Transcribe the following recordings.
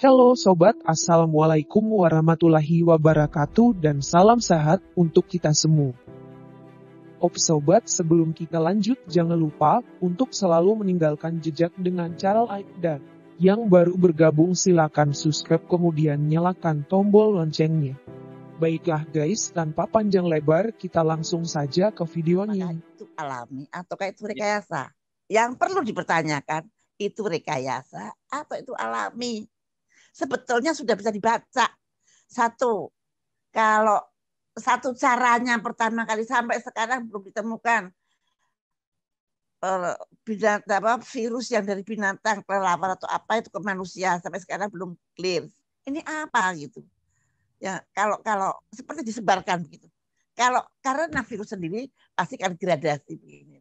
Halo Sobat, Assalamualaikum warahmatullahi wabarakatuh dan salam sehat untuk kita semua. Sobat, sebelum kita lanjut jangan lupa untuk selalu meninggalkan jejak dengan cara like dan yang baru bergabung silakan subscribe kemudian nyalakan tombol loncengnya. Baiklah guys, tanpa panjang lebar kita langsung saja ke videonya. Apakah itu alami atau itu rekayasa? Yang perlu dipertanyakan, itu rekayasa atau itu alami? Sebetulnya sudah bisa dibaca. Kalau satu caranya pertama kali sampai sekarang belum ditemukan virus yang dari binatang kelelawar atau apa itu ke manusia sampai sekarang belum clear. Ini apa gitu? Ya kalau seperti disebarkan begitu. Karena virus sendiri pasti kan gradasi begini.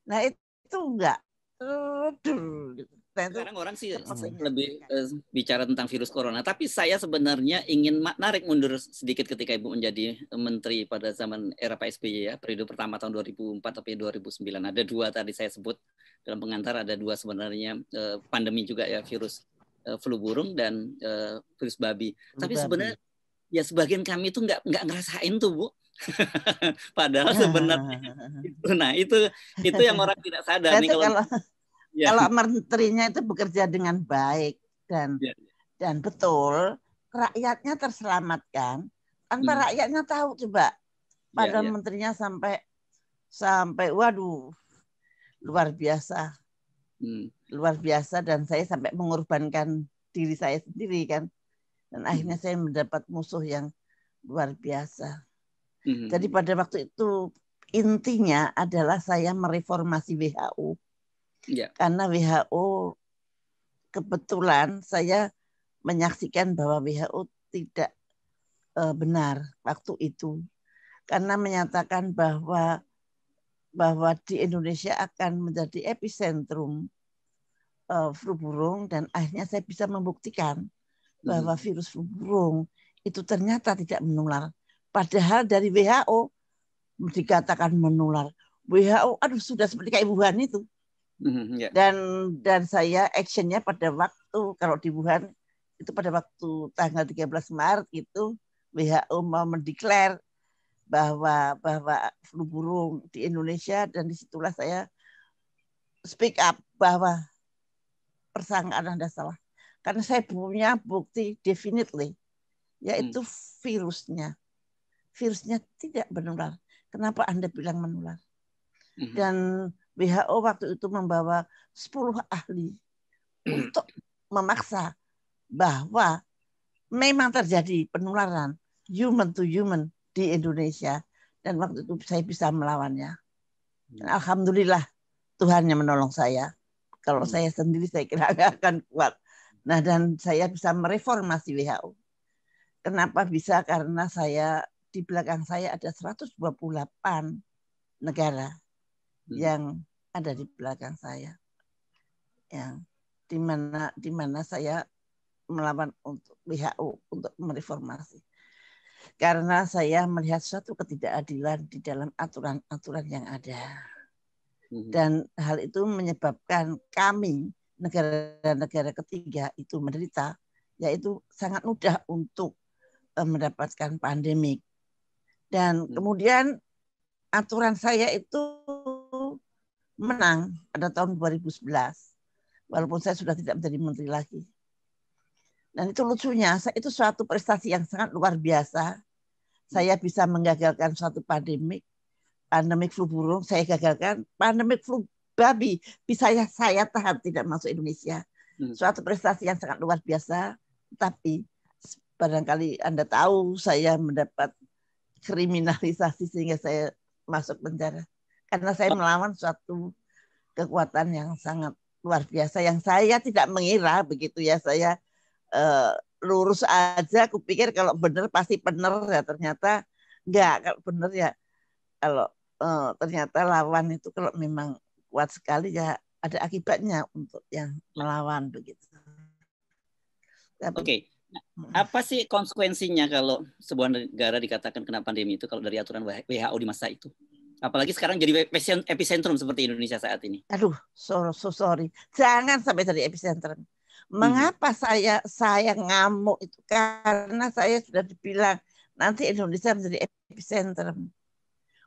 Nah itu enggak. Gitu. Nah, sekarang orang sih lebih bicara tentang virus corona, tapi saya sebenarnya ingin narik mundur sedikit ketika Ibu menjadi menteri pada zaman era Pak SBY ya, periode pertama tahun 2004 sampai 2009. Ada dua tadi saya sebut dalam pengantar, ada dua sebenarnya pandemi juga ya, virus flu burung dan virus babi. Tapi sebenarnya ya sebagian kami itu nggak ngerasain tuh Bu. Padahal sebenarnya itu yang orang tidak sadar nih kalau menterinya itu bekerja dengan baik dan betul, rakyatnya terselamatkan tanpa rakyatnya tahu coba. Padahal menterinya sampai waduh luar biasa. Luar biasa dan saya sampai mengorbankan diri saya sendiri kan. Dan akhirnya saya mendapat musuh yang luar biasa. Jadi pada waktu itu intinya adalah saya mereformasi WHO. Karena WHO kebetulan saya menyaksikan bahwa WHO tidak benar waktu itu. Karena menyatakan bahwa di Indonesia akan menjadi epicentrum flu burung dan akhirnya saya bisa membuktikan bahwa virus flu burung itu ternyata tidak menular. Padahal dari WHO dikatakan menular. WHO sudah seperti kayak Wuhan itu. Dan saya actionnya pada waktu kalau di Wuhan itu pada waktu tanggal 13 Maret itu WHO mau mendeklar bahwa flu burung di Indonesia dan disitulah saya speak up bahwa persangkaan Anda salah. Karena saya punya bukti definitely yaitu virusnya tidak menular. Kenapa Anda bilang menular? Dan WHO waktu itu membawa 10 ahli untuk memaksa bahwa memang terjadi penularan human to human di Indonesia dan waktu itu saya bisa melawannya. Dan alhamdulillah Tuhan yang menolong saya. Kalau saya sendiri saya kira nggak akan kuat. Nah dan saya bisa mereformasi WHO. Kenapa bisa? Karena di belakang saya ada 128 negara yang ada di belakang saya, yang di mana saya melawan untuk WHO untuk mereformasi. Karena saya melihat suatu ketidakadilan di dalam aturan-aturan yang ada, dan hal itu menyebabkan kami negara-negara ketiga itu menderita, yaitu sangat mudah untuk mendapatkan pandemik. Dan kemudian aturan saya itu menang pada tahun 2011. Walaupun saya sudah tidak menjadi menteri lagi. Dan itu lucunya, itu suatu prestasi yang sangat luar biasa. Saya bisa menggagalkan suatu pandemik flu burung, saya gagalkan. Pandemik flu babi, bisa saya tahan tidak masuk Indonesia. Suatu prestasi yang sangat luar biasa. Tapi barangkali Anda tahu saya mendapat kriminalisasi sehingga saya masuk penjara. Karena saya melawan suatu kekuatan yang sangat luar biasa yang saya tidak mengira begitu ya. Saya lurus aja, aku pikir kalau benar pasti benar ya, ternyata enggak. Kalau benar ya, kalau ternyata lawan itu kalau memang kuat sekali ya ada akibatnya untuk yang melawan begitu. Oke. Apa sih konsekuensinya kalau sebuah negara dikatakan kena pandemi itu kalau dari aturan WHO di masa itu? Apalagi sekarang jadi epicentrum seperti Indonesia saat ini. Aduh, so sorry. Jangan sampai jadi epicentrum. Mengapa saya ngamuk itu? Karena saya sudah dibilang nanti Indonesia menjadi epicentrum.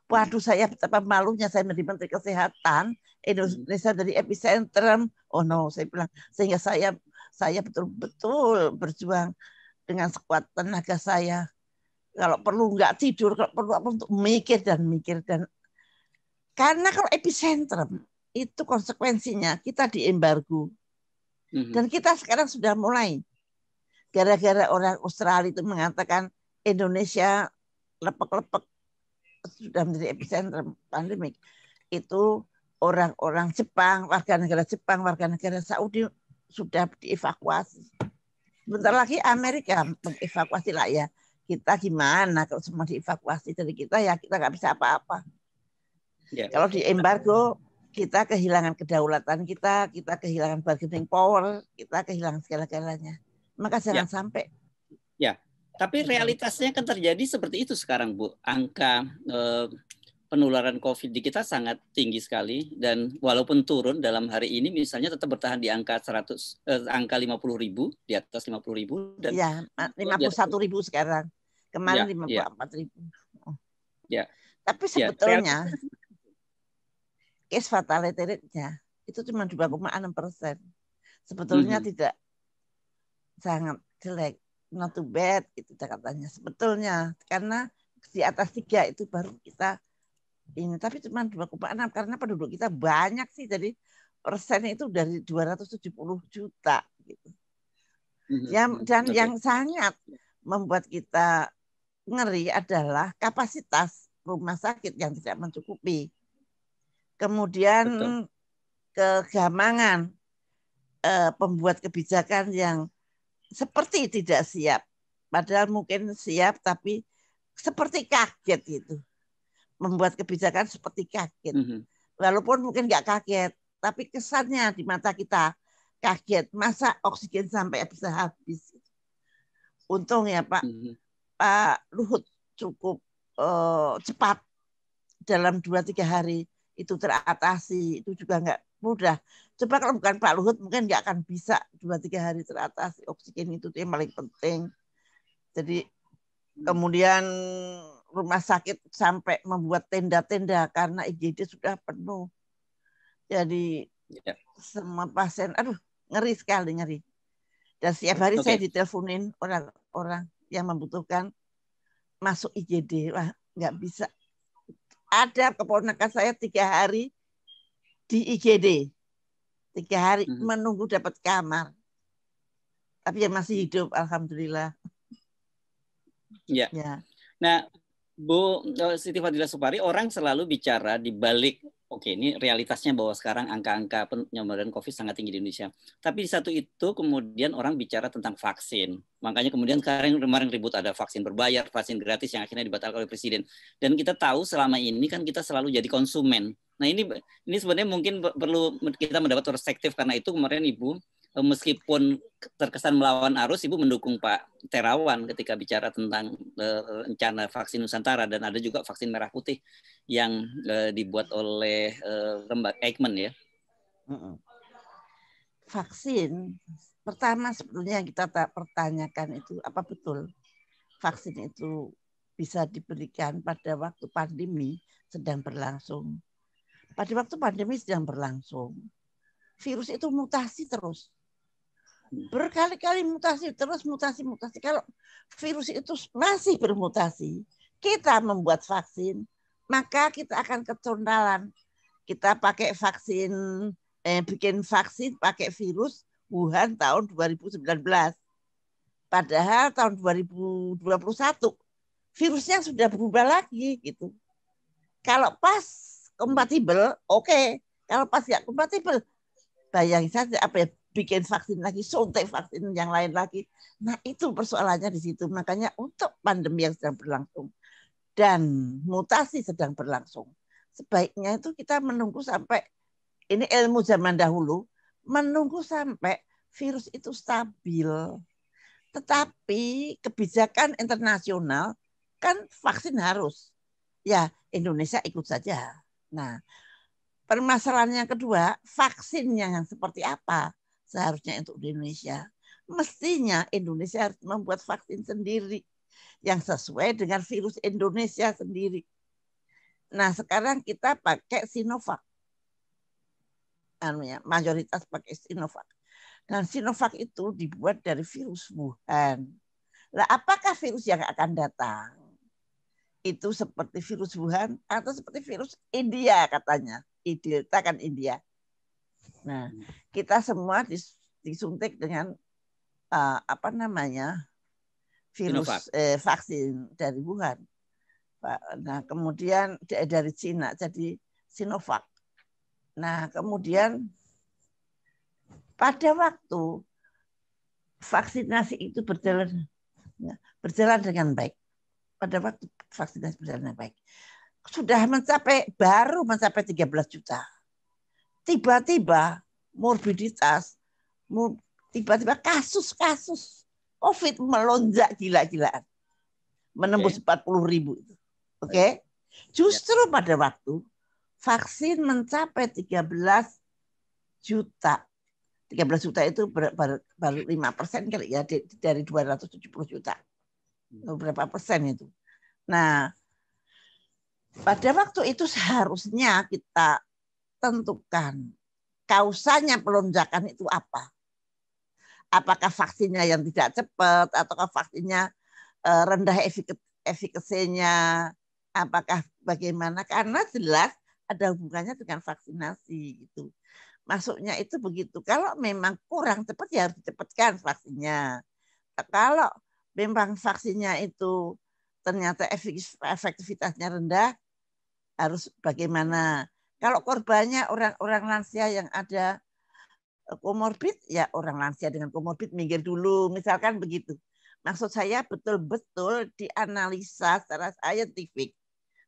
Waduh, saya betapa malunya saya menjadi Menteri Kesehatan, Indonesia jadi epicentrum. Oh no, saya bilang, sehingga saya betul-betul berjuang dengan sekuat tenaga saya. Kalau perlu nggak tidur, kalau perlu apa untuk mikir dan karena kalau epicentrum itu konsekuensinya kita diembargo. Dan kita sekarang sudah mulai gara-gara orang Australia itu mengatakan Indonesia lepek-lepek sudah menjadi epicentrum pandemik. Itu orang-orang Jepang, warga negara Jepang, warga negara Saudi sudah dievakuasi. Bentar lagi Amerika mengevakuasi lah ya. Kita gimana kalau semua dievakuasi dari kita ya kita nggak bisa apa-apa. Ya. Kalau di embargo kita kehilangan kedaulatan kita kehilangan bargaining power, kita kehilangan segala-galanya. Maka jangan sampai. Ya, tapi realitasnya kan terjadi seperti itu sekarang, Bu. Angka penularan COVID di kita sangat tinggi sekali dan walaupun turun dalam hari ini misalnya tetap bertahan di angka 50.000, di atas 50.000 dan ya 51.000 sekarang. Kemarin 54.000. Ya. Tapi sebetulnya case fatality rate-nya itu cuma 2,6%. Sebetulnya tidak sangat jelek, not too bad itu katanya. Sebetulnya karena di atas 3 itu baru kita ini, tapi cuma 2,6 karena penduduk kita banyak sih, jadi persennya itu dari 270 juta gitu. Yang sangat membuat kita ngeri adalah kapasitas rumah sakit yang tidak mencukupi. Kemudian kegamangan pembuat kebijakan yang seperti tidak siap, padahal mungkin siap tapi seperti kaget gitu. Membuat kebijakan seperti kaget. Walaupun mungkin nggak kaget, tapi kesannya di mata kita kaget. Masa oksigen sampai bisa habis? Untung ya Pak Luhut cukup cepat dalam 2-3 hari itu teratasi. Itu juga nggak mudah. Coba kalau bukan Pak Luhut mungkin nggak akan bisa 2-3 hari teratasi. Oksigen itu yang paling penting. Jadi kemudian rumah sakit sampai membuat tenda-tenda karena IGD sudah penuh. Jadi semua pasien, aduh ngeri sekali, ngeri. Dan setiap hari saya diteleponin orang-orang yang membutuhkan masuk IGD. Wah, nggak bisa. Ada keponakan saya 3 hari di IGD. 3 hari menunggu dapat kamar. Tapi yang masih hidup, alhamdulillah. Ya. Nah, Bu Siti Fadila Supari, orang selalu bicara di balik, ini realitasnya bahwa sekarang angka-angka penyebaran COVID sangat tinggi di Indonesia. Tapi di satu itu kemudian orang bicara tentang vaksin. Makanya kemudian kemarin ribut ada vaksin berbayar, vaksin gratis yang akhirnya dibatalkan oleh Presiden. Dan kita tahu selama ini kan kita selalu jadi konsumen. Nah ini sebenarnya mungkin perlu kita mendapat perspektif, karena itu kemarin Ibu meskipun terkesan melawan arus, Ibu mendukung Pak Terawan ketika bicara tentang rencana vaksin Nusantara, dan ada juga vaksin merah putih yang dibuat oleh lembaga Eijkman ya. Vaksin pertama sebetulnya yang kita pertanyakan itu apa betul vaksin itu bisa diberikan pada waktu pandemi sedang berlangsung. Pada waktu pandemi sedang berlangsung, virus itu mutasi terus. Berkali-kali mutasi terus, mutasi. Kalau virus itu masih bermutasi, kita membuat vaksin, maka kita akan kecondalan. Kita pakai vaksin, bikin vaksin pakai virus Wuhan tahun 2019. Padahal tahun 2021 virusnya sudah berubah lagi gitu. Kalau pas kompatibel, oke. Kalau pas nggak kompatibel, bayangin saja apa ya, bikin vaksin lagi, suntik vaksin yang lain lagi. Nah itu persoalannya di situ. Makanya untuk pandemi yang sedang berlangsung dan mutasi sedang berlangsung, sebaiknya itu kita menunggu sampai, ini ilmu zaman dahulu, menunggu sampai virus itu stabil. Tetapi kebijakan internasional kan vaksin harus. Ya Indonesia ikut saja. Nah permasalahan yang kedua, vaksinnya yang seperti apa? seharusnya untuk Indonesia. Mestinya Indonesia harus membuat vaksin sendiri yang sesuai dengan virus Indonesia sendiri. Nah, sekarang kita pakai Sinovac. Mayoritas pakai Sinovac. Dan Sinovac itu dibuat dari virus Wuhan. Nah, apakah virus yang akan datang itu seperti virus Wuhan atau seperti virus India katanya? Delta kan India. Nah, kita semua disuntik dengan virus vaksin dari Wuhan. Nah, kemudian dari Cina jadi Sinovac. Nah, kemudian pada waktu vaksinasi itu berjalan dengan baik. Pada waktu vaksinasi berjalan dengan baik. Baru mencapai 13 juta. Tiba-tiba morbiditas, tiba-tiba kasus-kasus COVID melonjak gila-gilaan. Menembus 40.000. Oke. Justru pada waktu vaksin mencapai 13 juta. 13 juta itu baru 5% kali ya dari 270 juta. Berapa persen itu? Nah, pada waktu itu seharusnya kita tentukan kausanya pelonjakan itu apa. Apakah vaksinnya yang tidak cepat, ataukah vaksinnya rendah efikasinya, apakah bagaimana? Karena jelas ada hubungannya dengan vaksinasi gitu. Masuknya itu begitu. Kalau memang kurang cepat ya harus dicepatkan vaksinnya. Kalau memang vaksinnya itu ternyata efektivitasnya rendah, harus bagaimana? Kalau korbannya orang-orang lansia yang ada komorbid, ya orang lansia dengan komorbid minggir dulu, misalkan begitu. Maksud saya betul-betul dianalisa secara saintifik.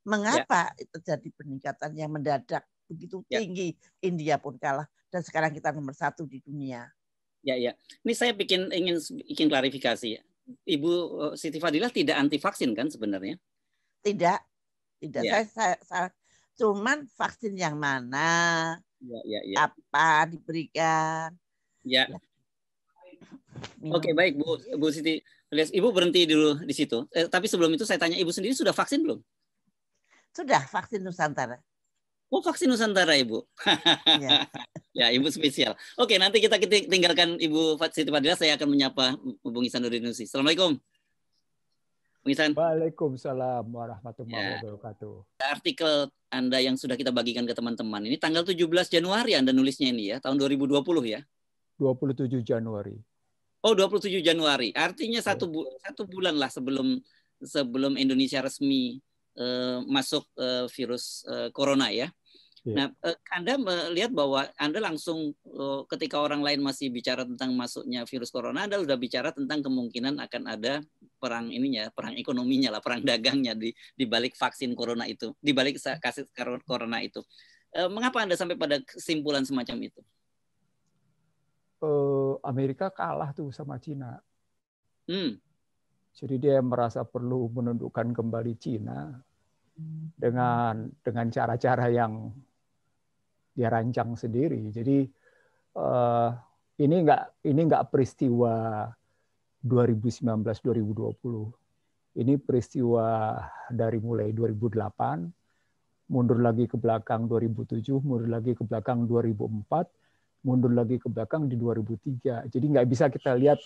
Mengapa terjadi peningkatan yang mendadak begitu tinggi? India pun kalah dan sekarang kita nomor 1 di dunia. Ya. Ini saya ingin klarifikasi ya. Ibu Siti Fadilah tidak anti vaksin kan sebenarnya? Tidak. Ya. Saya cuman vaksin yang mana? Ya. Apa diberikan? Ya. Oke, baik Bu Siti. Ibu berhenti dulu di situ. Tapi sebelum itu saya tanya, Ibu sendiri sudah vaksin belum? Sudah, vaksin Nusantara. Oh, vaksin Nusantara, Ibu. Ya. Ya, Ibu spesial. Oke, nanti kita tinggalkan Ibu Siti Fadilah. Saya akan menyapa Bung Ihsanuddin Nursi. Assalamualaikum. Bung Ihsan. Waalaikumsalam warahmatullahi wabarakatuh. Artikel Anda yang sudah kita bagikan ke teman-teman, ini tanggal 17 Januari Anda nulisnya ini ya, tahun 2020 ya? 27 Januari. Oh, 27 Januari. Artinya satu bulan lah sebelum Indonesia resmi masuk virus corona ya. Nah, Anda melihat bahwa Anda langsung ketika orang lain masih bicara tentang masuknya virus corona, Anda sudah bicara tentang kemungkinan akan ada perang ekonominya lah, perang dagangnya di balik vaksin corona itu, di balik kasus corona itu. Mengapa Anda sampai pada kesimpulan semacam itu? Amerika kalah tuh sama Cina. Jadi dia merasa perlu menundukkan kembali Cina dengan cara-cara yang dia rancang sendiri. Jadi ini enggak peristiwa 2019-2020. Ini peristiwa dari mulai 2008, mundur lagi ke belakang 2007, mundur lagi ke belakang 2004. Mundur lagi ke belakang di 2003. Jadi nggak bisa kita lihat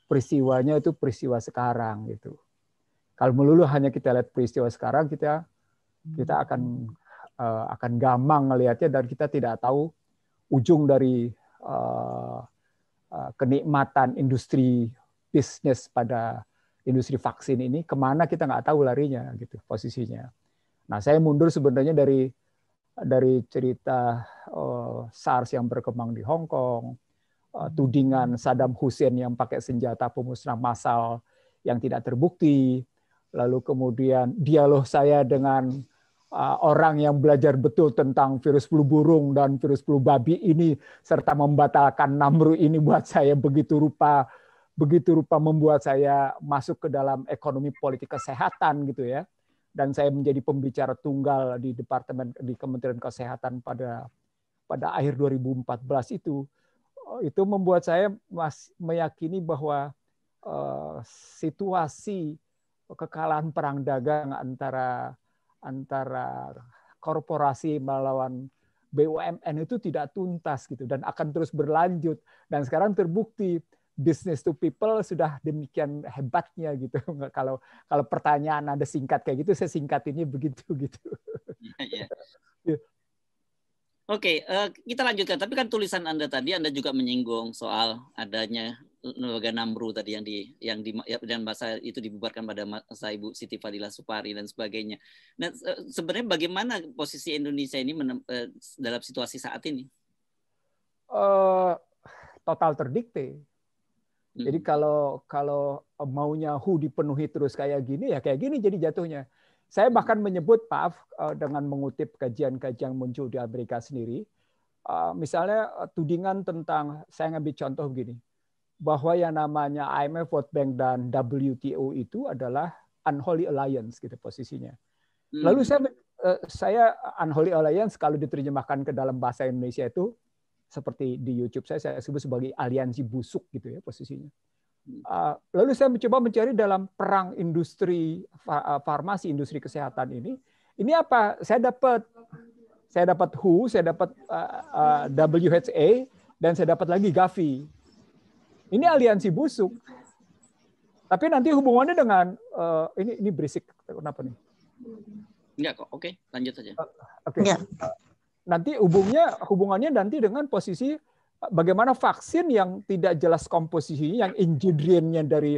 peristiwanya itu peristiwa sekarang gitu. Kalau melulu hanya kita lihat peristiwa sekarang, kita akan gampang ngelihatnya dan kita tidak tahu ujung dari kenikmatan industri bisnis pada industri vaksin ini kemana, kita nggak tahu larinya gitu posisinya. Nah, saya mundur sebenarnya dari cerita SARS yang berkembang di Hong Kong, tudingan Saddam Hussein yang pakai senjata pemusnah massal yang tidak terbukti, lalu kemudian dialog saya dengan orang yang belajar betul tentang virus flu burung dan virus flu babi ini, serta membatalkan Namru ini buat saya begitu rupa membuat saya masuk ke dalam ekonomi politik kesehatan gitu ya. Dan saya menjadi pembicara tunggal di Kementerian Kesehatan pada akhir 2014 itu. itu membuat saya meyakini bahwa situasi kekalahan perang dagang antara korporasi melawan BUMN itu tidak tuntas gitu dan akan terus berlanjut, dan sekarang terbukti business to people sudah demikian hebatnya gitu. Kalau pertanyaan Anda singkat kayak gitu, saya singkatinnya begitu gitu. Ya. Oke, kita lanjutkan. Tapi kan tulisan Anda tadi, Anda juga menyinggung soal adanya lembaga Namru tadi yang di masa itu dibubarkan pada masa Ibu Siti Fadila Supari dan sebagainya. Nah, sebenarnya bagaimana posisi Indonesia ini dalam situasi saat ini? Total terdikte. Jadi kalau maunya WHO dipenuhi terus kayak gini, ya kayak gini jadi jatuhnya. Saya bahkan menyebut, maaf, dengan mengutip kajian-kajian muncul di Amerika sendiri, misalnya tudingan tentang, saya ngambil contoh begini, bahwa yang namanya IMF, World Bank, dan WTO itu adalah unholy alliance gitu posisinya. Lalu saya unholy alliance kalau diterjemahkan ke dalam bahasa Indonesia itu seperti di YouTube saya sebut sebagai aliansi busuk gitu ya posisinya. Lalu saya mencoba mencari dalam perang industri farmasi, industri kesehatan ini apa? Saya dapat WHO, saya dapat WHA, dan saya dapat lagi Gavi. Ini aliansi busuk. Tapi nanti hubungannya dengan ini berisik, kenapa nih? Enggak kok, oke, lanjut saja. Oke. Nanti hubungannya nanti dengan posisi bagaimana vaksin yang tidak jelas komposisinya, yang ingredient-nya dari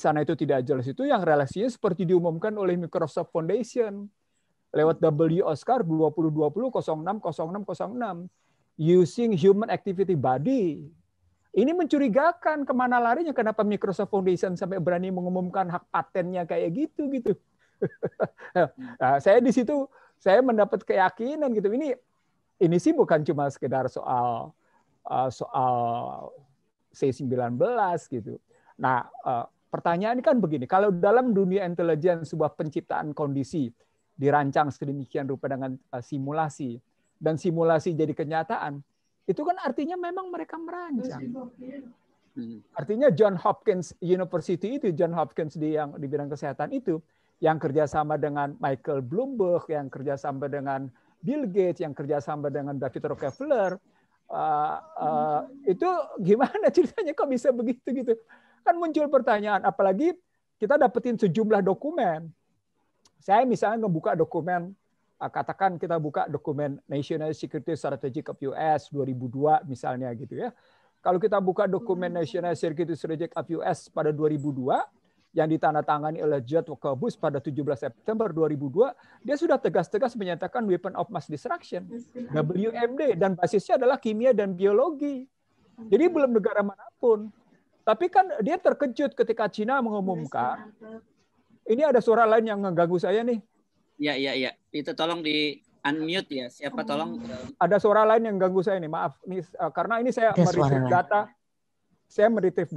sana itu tidak jelas, itu yang relasinya seperti diumumkan oleh Microsoft Foundation lewat WOSCAR 2020-06-06-06 using human activity body. Ini mencurigakan kemana larinya, kenapa Microsoft Foundation sampai berani mengumumkan hak patennya kayak gitu. Nah, saya di situ saya mendapat keyakinan gitu. Ini sih bukan cuma sekedar soal C19 gitu. Nah, pertanyaan kan begini, kalau dalam dunia intelijen sebuah penciptaan kondisi dirancang sedemikian rupa dengan simulasi, dan simulasi jadi kenyataan, itu kan artinya memang mereka merancang. Artinya John Hopkins University itu, John Hopkins di bidang kesehatan itu, yang kerjasama dengan Michael Bloomberg, yang kerjasama dengan Bill Gates, yang kerjasama dengan David Rockefeller, itu gimana ceritanya kok bisa begitu gitu? Kan muncul pertanyaan, apalagi kita dapetin sejumlah dokumen. Saya misalnya ngebuka dokumen, katakan kita buka dokumen National Security Strategy of US 2002 misalnya gitu ya. Kalau kita buka dokumen National Security Strategy of US pada 2002, yang ditandatangani oleh George Walker Bush pada 17 September 2002, dia sudah tegas-tegas menyatakan weapon of mass destruction, WMD, dan basisnya adalah kimia dan biologi. Jadi belum negara manapun. Tapi kan dia terkejut ketika Cina mengumumkan. Ini ada suara lain yang mengganggu saya nih. Iya. Itu tolong di unmute ya. Siapa tolong? Ada suara lain yang ganggu saya nih. Maaf, karena ini saya meretrieve data. Saya meretrieve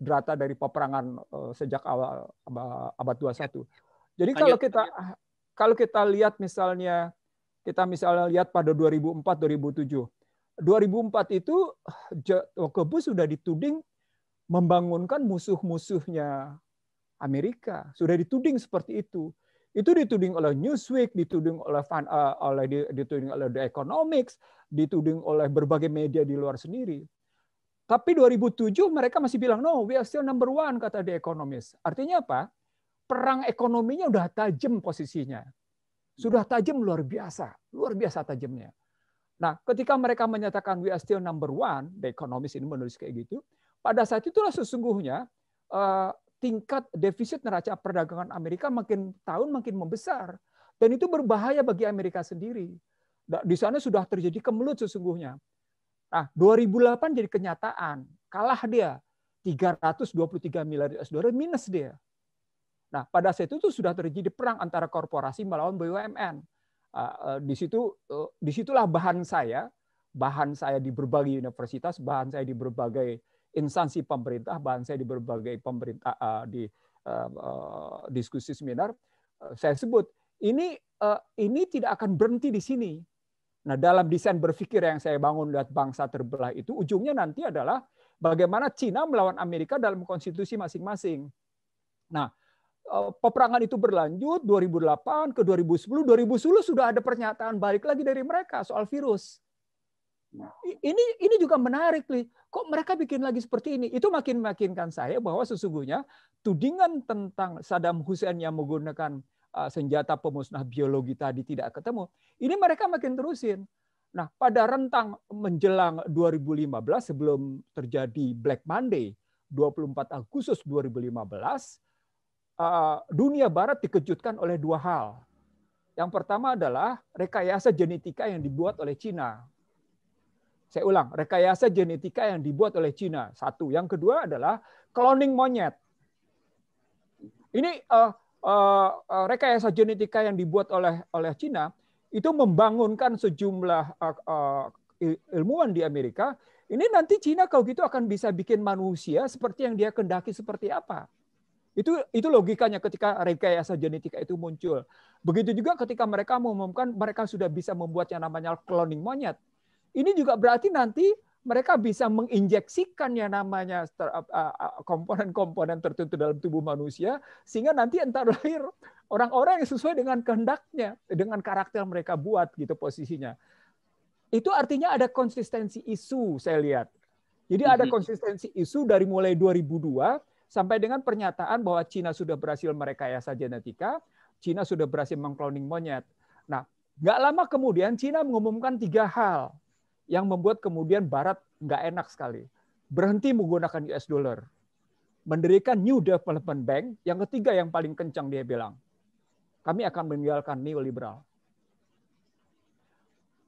data dari peperangan sejak awal abad 21. Jadi kalau kita lihat misalnya lihat pada 2004 2007. 2004 itu Walker Bush sudah dituding membangunkan musuh-musuhnya Amerika. Sudah dituding seperti itu. Itu dituding oleh Newsweek, dituding oleh The Economics, dituding oleh berbagai media di luar sendiri. Tapi 2007 mereka masih bilang, no, we are still number one, kata The Economist. Artinya apa? Perang ekonominya udah tajam posisinya. Sudah tajam luar biasa tajamnya. Nah, ketika mereka menyatakan we are still number one, The Economist ini menulis kayak gitu, pada saat itulah sesungguhnya tingkat defisit neraca perdagangan Amerika makin tahun makin membesar. Dan itu berbahaya bagi Amerika sendiri. Di sana sudah terjadi kemelut sesungguhnya. Nah, 2008 jadi kenyataan. Kalah dia. 323 miliar US dollar minus dia. Nah, pada saat itu sudah terjadi perang antara korporasi melawan BUMN. Disitulah bahan saya di berbagai universitas, bahan saya di berbagai instansi pemerintah, bahan saya di berbagai diskusi seminar. Saya sebut, ini tidak akan berhenti di sini. Nah, dalam desain berpikir yang saya bangun lihat bangsa terbelah itu, ujungnya nanti adalah bagaimana Cina melawan Amerika dalam konstitusi masing-masing. Nah, peperangan itu berlanjut 2008 ke 2010. 2010 sudah ada pernyataan balik lagi dari mereka soal virus. Ini juga menarik nih. Kok mereka bikin lagi seperti ini? Itu makin meyakinkan saya bahwa sesungguhnya tudingan tentang Saddam Hussein yang menggunakan senjata pemusnah biologi tadi tidak ketemu. Ini mereka makin terusin. Nah, pada rentang menjelang 2015 sebelum terjadi Black Monday, 24 Agustus 2015, dunia barat dikejutkan oleh dua hal. Yang pertama adalah rekayasa genetika yang dibuat oleh Cina. Saya ulang, rekayasa genetika yang dibuat oleh Cina. Satu. Yang kedua adalah cloning monyet. Ini rekayasa genetika yang dibuat oleh Cina itu membangunkan sejumlah ilmuwan di Amerika. Ini nanti Cina kalau gitu akan bisa bikin manusia seperti yang dia kehendaki seperti apa. Itu logikanya ketika rekayasa genetika itu muncul. Begitu juga ketika mereka mengumumkan mereka sudah bisa membuat yang namanya cloning monyet. Ini juga berarti nanti mereka bisa menginjeksikan yang namanya komponen-komponen tertentu dalam tubuh manusia, sehingga nanti entar lahir orang-orang yang sesuai dengan kehendaknya, dengan karakter mereka buat gitu posisinya. Itu artinya ada konsistensi isu, saya lihat. Jadi ada konsistensi isu dari mulai 2002 sampai dengan pernyataan bahwa Cina sudah berhasil merekayasa genetika, Cina sudah berhasil mengkloning monyet. Nah, nggak lama kemudian Cina mengumumkan 3 hal yang membuat kemudian Barat nggak enak sekali. Berhenti menggunakan US dollar. Mendirikan New Development Bank. Yang ketiga yang paling kencang dia bilang, kami akan meninggalkan neoliberal.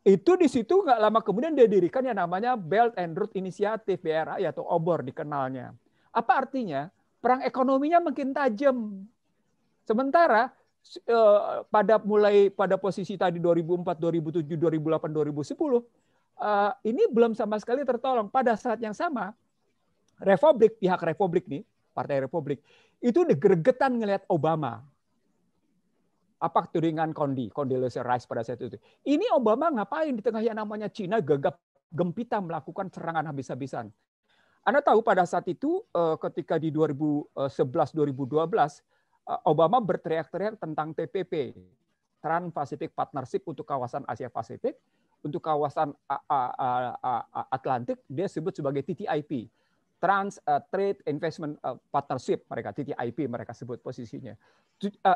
Itu di situ nggak lama kemudian dia dirikan yang namanya Belt and Road Initiative, BRI atau OBOR dikenalnya. Apa artinya? Perang ekonominya makin tajam. Sementara pada posisi tadi 2004, 2007, 2008, 2010, ini belum sama sekali tertolong. Pada saat yang sama, pihak Republik nih, Partai Republik, itu gregetan ngelihat Obama. Apa tudingan Condoleezza Rice pada saat itu. Ini Obama ngapain di tengah yang namanya Cina gegap gempita melakukan serangan habis-habisan. Anda tahu pada saat itu ketika di 2011-2012, Obama berteriak-teriak tentang TPP, Trans-Pacific Partnership untuk kawasan Asia Pasifik. Untuk kawasan Atlantik, dia sebut sebagai TTIP, Trans Trade Investment Partnership, TTIP mereka sebut posisinya.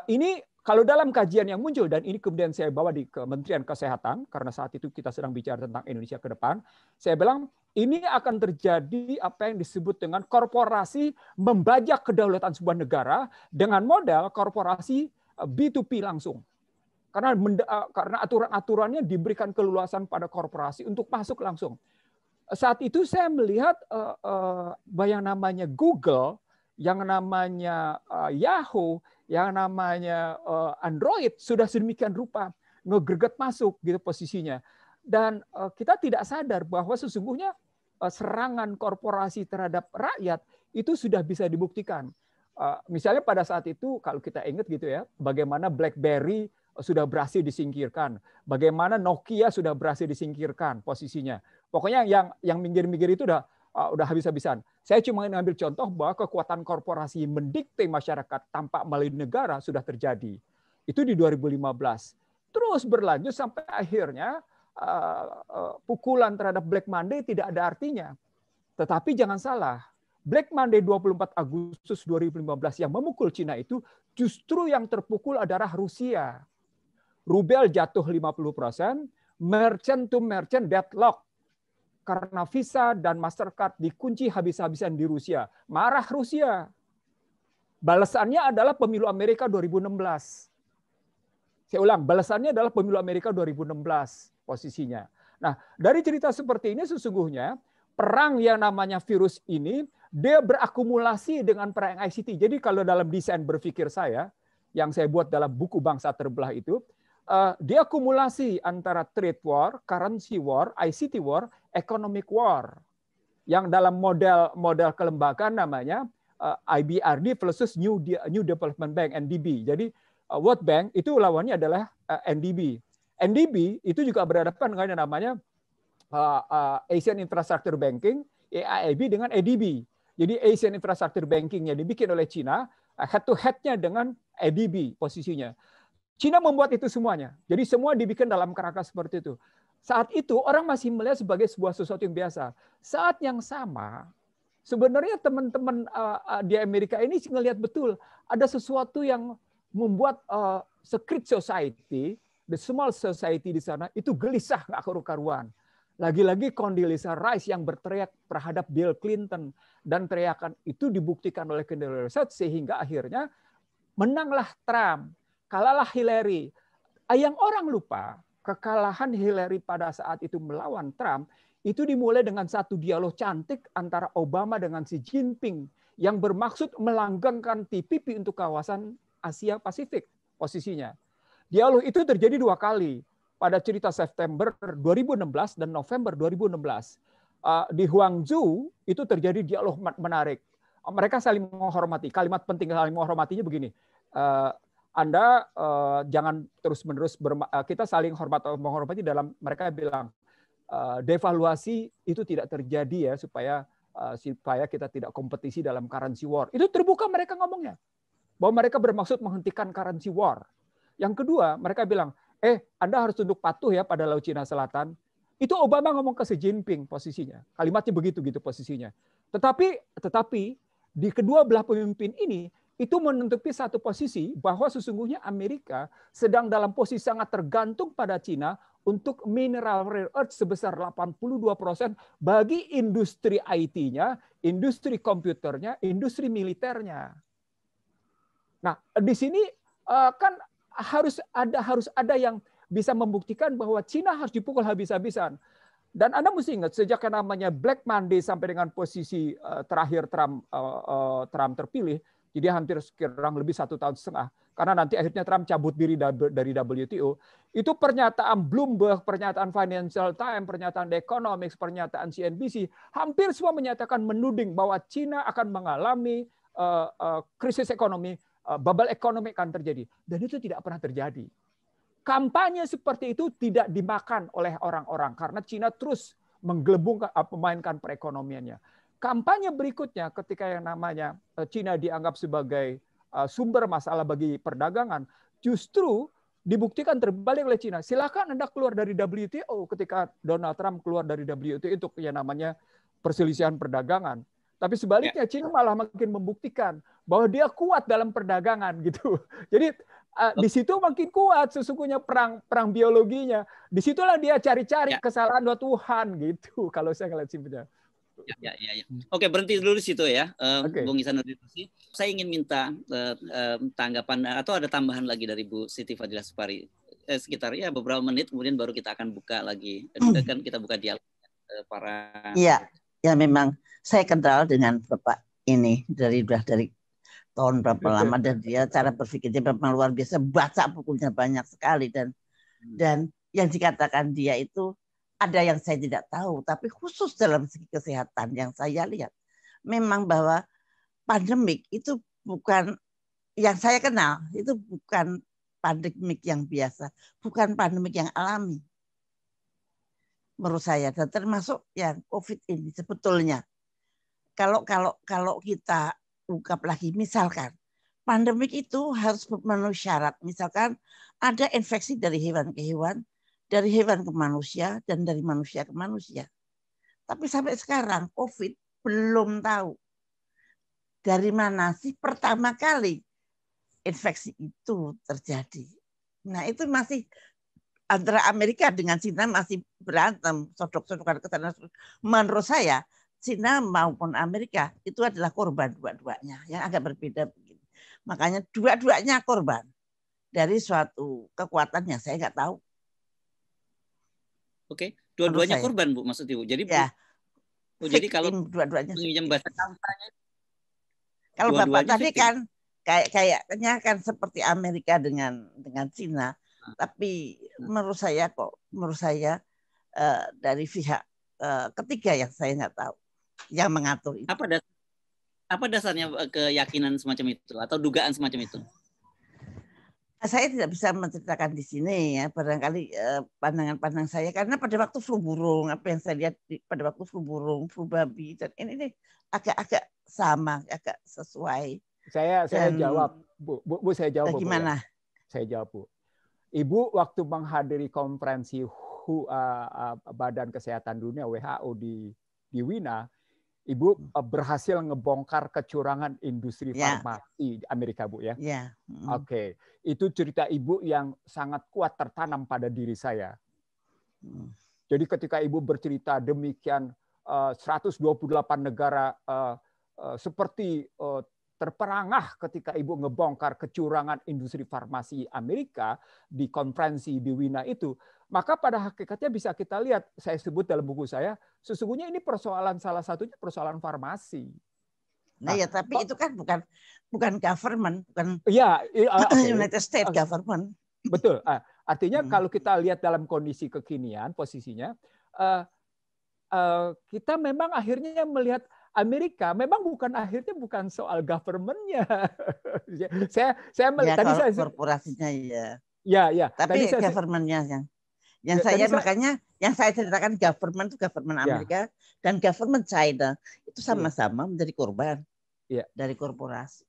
Ini kalau dalam kajian yang muncul, dan ini kemudian saya bawa di Kementerian Kesehatan, karena saat itu kita sedang bicara tentang Indonesia ke depan, saya bilang ini akan terjadi apa yang disebut dengan korporasi membajak kedaulatan sebuah negara dengan model korporasi B2P langsung. Karena aturan-aturannya diberikan keleluasan pada korporasi untuk masuk langsung. Saat itu saya melihat yang namanya Google, yang namanya Yahoo, yang namanya Android sudah sedemikian rupa ngegreget masuk gitu posisinya. Dan kita tidak sadar bahwa sesungguhnya serangan korporasi terhadap rakyat itu sudah bisa dibuktikan. Misalnya pada saat itu kalau kita ingat gitu ya, bagaimana BlackBerry sudah berhasil disingkirkan, bagaimana Nokia sudah berhasil disingkirkan posisinya. Pokoknya yang minggir-minggir itu udah habis-habisan. Saya cuma mengambil contoh bahwa kekuatan korporasi mendikte masyarakat tanpa melalui negara sudah terjadi. Itu di 2015. Terus berlanjut sampai akhirnya pukulan terhadap Black Monday tidak ada artinya. Tetapi jangan salah, Black Monday 24 Agustus 2015 yang memukul Cina itu justru yang terpukul adalah Rusia. Rubel jatuh 50%, merchant to merchant deadlock. Karena Visa dan Mastercard dikunci habis-habisan di Rusia. Marah Rusia. Balasannya adalah pemilu Amerika 2016. Saya ulang, balasannya adalah pemilu Amerika 2016 posisinya. Nah, dari cerita seperti ini sesungguhnya perang yang namanya virus ini dia berakumulasi dengan perang ICT. Jadi kalau dalam desain berpikir saya yang saya buat dalam buku Bangsa Terbelah itu, dia akumulasi antara trade war, currency war, ICT war, economic war. Yang dalam model kelembagaan namanya IBRD versus New Development Bank, NDB. Jadi World Bank itu lawannya adalah NDB. NDB itu juga berhadapan dengan yang namanya Asian Infrastructure Banking, AIIB dengan ADB. Jadi Asian Infrastructure Banking yang dibikin oleh China, head to head-nya dengan ADB posisinya. China membuat itu semuanya. Jadi semua dibikin dalam kerangka seperti itu. Saat itu orang masih melihat sebagai sebuah sesuatu yang biasa. Saat yang sama, sebenarnya teman-teman di Amerika ini ngelihat betul ada sesuatu yang membuat secret society, the small society di sana itu gelisah, nggak karu-karuan. Lagi-lagi Condoleezza Rice yang berteriak terhadap Bill Clinton, dan teriakan itu dibuktikan oleh Condoleezza Rice sehingga akhirnya menanglah Trump, kalahlah Hillary. Yang orang lupa, kekalahan Hillary pada saat itu melawan Trump itu dimulai dengan satu dialog cantik antara Obama dengan Xi Jinping yang bermaksud melanggengkan TPP untuk kawasan Asia Pasifik posisinya. Dialog itu terjadi 2 kali. Pada cerita September 2016 dan November 2016. Di Guangzhou itu terjadi dialog menarik. Mereka saling menghormati. Kalimat penting saling menghormatinya begini. Anda jangan terus-menerus kita saling menghormati dalam mereka bilang devaluasi itu tidak terjadi ya supaya kita tidak kompetisi dalam currency war. Itu terbuka mereka ngomongnya. Bahwa mereka bermaksud menghentikan currency war. Yang kedua, mereka bilang, Anda harus tunduk patuh ya pada Laut Cina Selatan. Itu Obama ngomong ke Xi Jinping posisinya. Kalimatnya begitu posisinya. Tetapi di kedua belah pemimpin ini itu menutupi satu posisi bahwa sesungguhnya Amerika sedang dalam posisi sangat tergantung pada Cina untuk mineral rare earth sebesar 82% bagi industri IT-nya, industri komputernya, industri militernya. Nah, di sini kan harus ada yang bisa membuktikan bahwa Cina harus dipukul habis-habisan. Dan Anda mesti ingat sejak yang namanya Black Monday sampai dengan posisi terakhir Trump terpilih, jadi hampir kurang lebih 1,5 tahun. Karena nanti akhirnya Trump cabut diri dari WTO. Itu pernyataan Bloomberg, pernyataan Financial Times, pernyataan The Economist, pernyataan CNBC, hampir semua menyatakan menuding bahwa Cina akan mengalami krisis ekonomi, bubble ekonomi akan terjadi. Dan itu tidak pernah terjadi. Kampanye seperti itu tidak dimakan oleh orang-orang karena Cina terus memainkan perekonomiannya. Kampanye berikutnya ketika yang namanya Cina dianggap sebagai sumber masalah bagi perdagangan, justru dibuktikan terbalik oleh Cina. Silakan Anda keluar dari WTO ketika Donald Trump keluar dari WTO untuk yang namanya perselisihan perdagangan. Tapi sebaliknya Cina malah makin membuktikan bahwa dia kuat dalam perdagangan gitu. Jadi di situ makin kuat sesungguhnya perang biologinya. Disitulah dia cari-cari kesalahan Tuhan gitu. Kalau saya ngeliat simpelnya. Ya. Oke, berhenti dulu di situ ya, Bung Ihsan Nurdin. Saya ingin minta tanggapan atau ada tambahan lagi dari Bu Siti Fadilah Supari. Sekitar ya beberapa menit, kemudian baru kita akan buka lagi. Kan kita buka dialog para. Iya, ya memang saya kenal dengan Bapak ini dari tahun berapa lama, dan dia cara berpikirnya memang luar biasa. Baca bukunya banyak sekali dan yang dikatakan dia itu ada yang saya tidak tahu, tapi khusus dalam segi kesehatan yang saya lihat memang bahwa pandemik itu bukan yang saya kenal, itu bukan pandemik yang biasa, bukan pandemik yang alami menurut saya, dan termasuk yang COVID ini sebetulnya. Kalau kita ungkap lagi, misalkan pandemik itu harus memenuhi syarat, misalkan ada infeksi dari hewan ke hewan, dari hewan ke manusia, dan dari manusia ke manusia. Tapi sampai sekarang COVID belum tahu dari mana sih pertama kali infeksi itu terjadi. Nah itu masih antara Amerika dengan Cina masih berantem, sodok-sodokan ke sana. Menurut saya Cina maupun Amerika itu adalah korban dua-duanya, yang agak berbeda begini. Makanya dua-duanya korban dari suatu kekuatan yang saya nggak tahu. Oke, dua-duanya korban Bu, maksud Ibu. Jadi ya, jadi kalau dua-duanya kalau Bapak tadi kan kayaknya kan seperti Amerika dengan Cina, tapi menurut saya dari pihak ketiga yang saya nggak tahu yang mengatur itu. Apa dasarnya keyakinan semacam itu atau dugaan semacam itu? Saya tidak bisa menceritakan di sini ya, barangkali pandangan-pandangan saya, karena pada waktu flu burung, apa yang saya lihat pada waktu flu burung, flu babi, dan ini agak-agak sama, agak sesuai. Saya jawab, Bu, saya jawab, Bu, gimana? Ya. Saya jawab, Bu. Ibu waktu menghadiri konferensi Badan Kesehatan Dunia WHO di Wina, Ibu berhasil ngebongkar kecurangan industri farmasi di Amerika, Bu, ya? Iya. Oke. Itu cerita Ibu yang sangat kuat tertanam pada diri saya. Jadi ketika Ibu bercerita demikian 128 negara seperti terperangah ketika Ibu ngebongkar kecurangan industri farmasi Amerika di konferensi di Wina itu, maka pada hakikatnya bisa kita lihat, saya sebut dalam buku saya, sesungguhnya ini persoalan salah satunya persoalan farmasi. Nah ya, tapi itu kan bukan government, bukan United States government. Betul. Artinya kalau kita lihat dalam kondisi kekinian, posisinya, kita memang akhirnya melihat Amerika memang bukan soal government-nya. saya melihat tadi korporasinya ya. Ya. Tapi government-nya yang saya ceritakan government itu government Amerika dan government China itu sama-sama menjadi korban dari korporasi.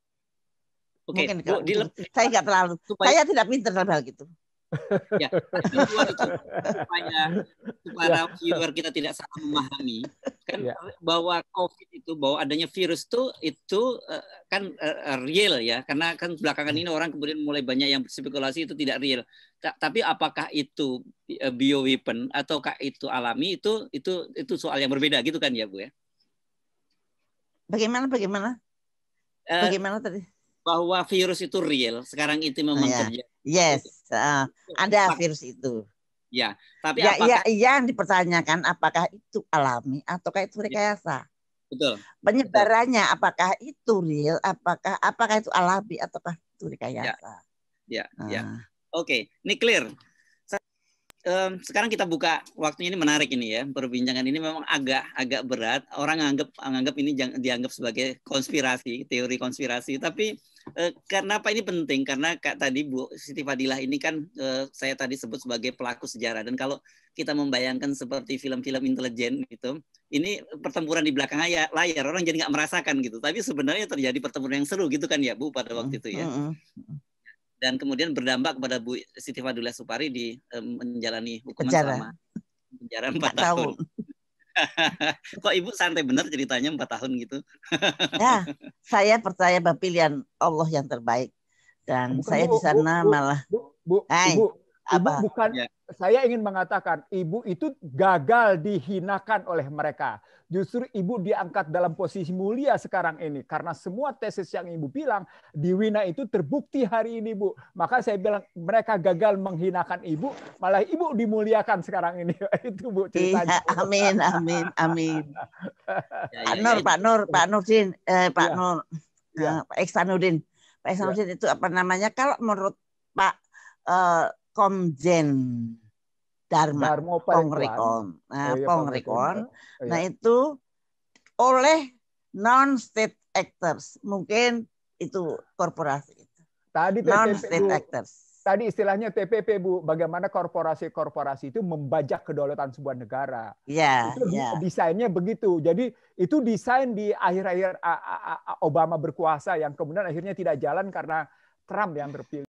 Oke, mungkin saya nggak terlalu, saya tidak pintar dalam hal gitu. Ya, supaya viewer kita tidak salah memahami kan bahwa COVID itu, bahwa adanya virus itu kan real ya, karena kan belakangan ini orang kemudian mulai banyak yang berspekulasi itu tidak real. Tapi apakah itu bioweapon ataukah itu alami, itu soal yang berbeda gitu kan ya, Bu ya? Bagaimana tadi? Bahwa virus itu real, sekarang itu memang terjadi. Yes, ada virus itu. Ya, tapi apakah yang dipertanyakan apakah itu alami ataukah itu rekayasa? Betul. Penyebarannya apakah itu real, apakah itu alami ataukah itu rekayasa? Ya. Oke, ini clear. Sekarang kita buka, waktunya ini menarik ini ya, perbincangan ini memang agak berat. Orang anggap ini dianggap sebagai konspirasi, teori konspirasi. Tapi kenapa ini penting? Karena tadi Bu Siti Fadilah ini kan saya tadi sebut sebagai pelaku sejarah. Dan kalau kita membayangkan seperti film-film intelijen gitu, ini pertempuran di belakang layar, orang jadi nggak merasakan gitu. Tapi sebenarnya terjadi pertempuran yang seru gitu kan ya Bu pada waktu itu ya. Dan kemudian berdampak kepada Bu Siti Fadilah Supari di menjalani hukuman selama penjara 4 tahun. Kok Ibu santai benar ceritanya 4 tahun gitu? Ya, saya percaya bahwa pilihan Allah yang terbaik. Dan saya di sana malah Ibu bukan, saya ingin mengatakan Ibu itu gagal dihinakan oleh mereka. Justru Ibu diangkat dalam posisi mulia sekarang ini. Karena semua tesis yang Ibu bilang di Wina itu terbukti hari ini, Bu. Maka saya bilang mereka gagal menghinakan Ibu, malah Ibu dimuliakan sekarang ini. Itu Bu ceritanya. Amin. Pak Nurdin, Pak Ihsanuddin. Pak Ihsanuddin itu apa namanya? Kalau menurut Pak Komjen Darmo Pongrekon. Nah itu oleh non-state actors, mungkin itu korporasi itu. Non-state actors. Tadi istilahnya TPP, Bu, bagaimana korporasi-korporasi itu membajak kedaulatan sebuah negara. Desainnya begitu. Jadi itu desain di akhir-akhir Obama berkuasa yang kemudian akhirnya tidak jalan karena Trump yang terpilih.